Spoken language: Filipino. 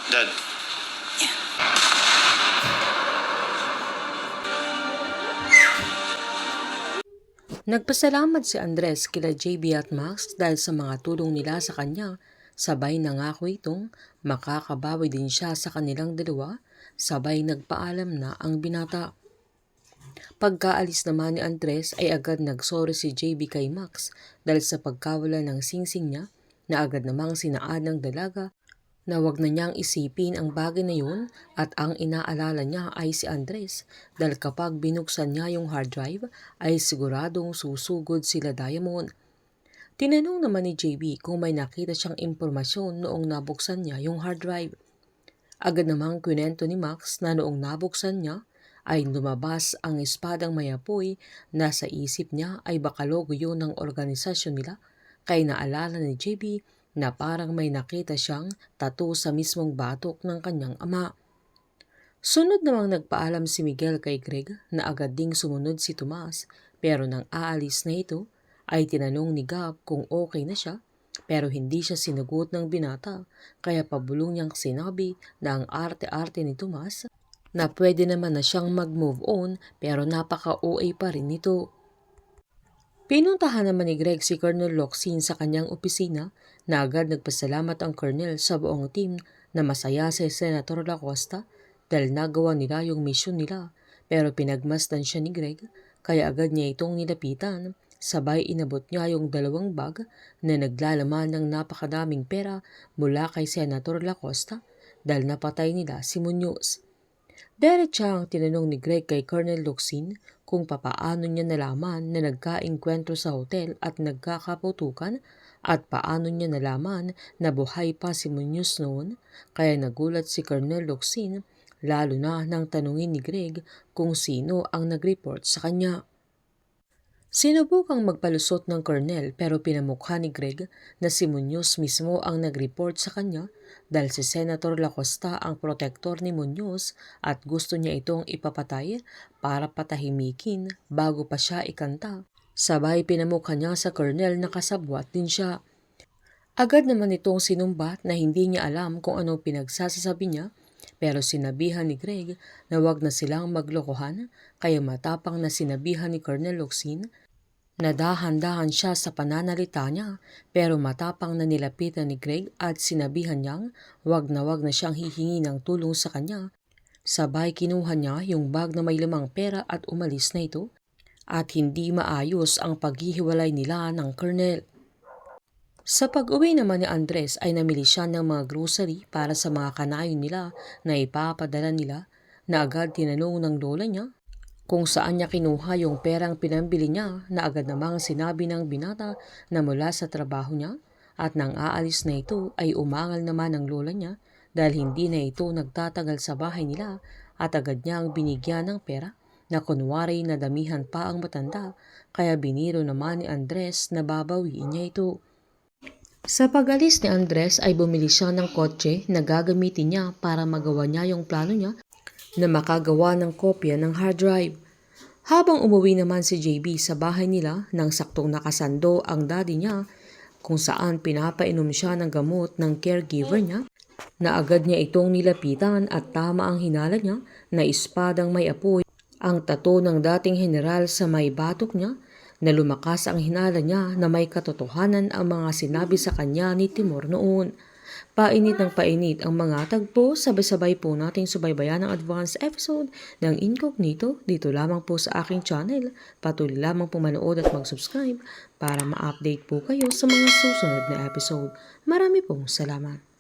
Dad. Nagpasalamat si Andres kila JB at Max dahil sa mga tulong nila sa kanya. Sabay nangako itong makakabawi din siya sa kanilang dalawa. Sabay nagpaalam na ang binata. Pagkaalis naman ni Andres ay agad nagsorry si JB kay Max dahil sa pagkawala ng singsing niya na agad namang sinaan ng dalaga na wag na niyang isipin ang bagay na yun at ang inaalala niya ay si Andres dahil kapag binuksan niya yung hard drive ay siguradong susugod sila Diamond. Tinanong naman ni JB kung may nakita siyang impormasyon noong nabuksan niya yung hard drive. Agad namang kwento ni Max na noong nabuksan niya ay lumabas ang espadang mayapoy na sa isip niya ay baka logo yun ng organisasyon nila kaya naalala ni JB na parang may nakita siyang tattoo sa mismong batok ng kanyang ama. Sunod namang nagpaalam si Miguel kay Greg na agad ding sumunod si Tomas pero nang aalis na ito ay tinanong ni Gab kung okay na siya pero hindi siya sinagot ng binata kaya pabulong niyang sinabi na ang arte-arte ni Tomas na pwede naman na siyang mag-move on pero napaka-OA pa rin nito. Pinuntahan naman ni Greg si Colonel Locsin sa kanyang opisina na agad nagpasalamat ang Colonel sa buong team na masaya si Senator Lacosta dahil nagawa nila yung misyon nila pero pinagmasdan siya ni Greg kaya agad niya itong nilapitan sabay inabot niya yung 2 bag na naglalaman ng napakadaming pera mula kay Senator Lacosta dahil napatay nila si Muñoz. Diretsang tinanong ni Greg kay Colonel Locsin kung papaano niya nalaman na nagkaengkwentro sa hotel at nagkakaputukan at paano niya nalaman na buhay pa si Muñoz noon kaya nagulat si Colonel Locsin lalo na nang tanungin ni Greg kung sino ang nag-report sa kanya. Sinubukang magpalusot ng Colonel pero pinamukha ni Greg na si Muñoz mismo ang nag-report sa kanya dahil si Senator Lacosta ang protektor ni Muñoz at gusto niya itong ipapatay para patahimikin bago pa siya ikanta. Sabay pinamukha niya sa Colonel na kasabwat din siya. Agad naman itong sinumbat na hindi niya alam kung anong pinagsasasabi niya pero sinabihan ni Greg na wag na silang maglokohan kaya matapang na sinabihan ni Colonel Locsin na dahan-dahan siya sa pananalita niya pero matapang na nilapitan ni Greg at sinabihan niyang wag na siyang hihingi ng tulong sa kanya. Sabay kinuha niya yung bag na may lamang pera at umalis na ito at hindi maayos ang paghihiwalay nila ng Colonel. Sa pag-uwi naman ni Andres ay namili siya ng mga grocery para sa mga kanayon nila na ipapadala nila na agad tinanong ng lola niya kung saan niya kinuha yung perang pinambili niya na agad namang sinabi ng binata na mula sa trabaho niya at nang aalis na ito ay umangal naman ng lola niya dahil hindi na ito nagtatagal sa bahay nila at agad niyang binigyan ng pera na kunwari na damihan pa ang matanda kaya biniro naman ni Andres na babawiin niya ito. Sa pag-alis ni Andres ay bumili siya ng kotse na gagamitin niya para magawa niya yung plano niya na makagawa ng kopya ng hard drive. Habang umuwi naman si JB sa bahay nila nang saktong nakasando ang daddy niya kung saan pinapainom siya ng gamot ng caregiver niya na agad niya itong nilapitan at tama ang hinala niya na espadang may apoy ang tato ng dating general sa may batok niya na lumakas ang hinala niya na may katotohanan ang mga sinabi sa kanya ni Timur noon. Painit ng painit ang mga tagpo, sabay-sabay po nating subaybayan ang advance episode ng Incognito dito lamang po sa aking channel. Patuloy lamang po manood at mag-subscribe para ma-update po kayo sa mga susunod na episode. Marami pong salamat.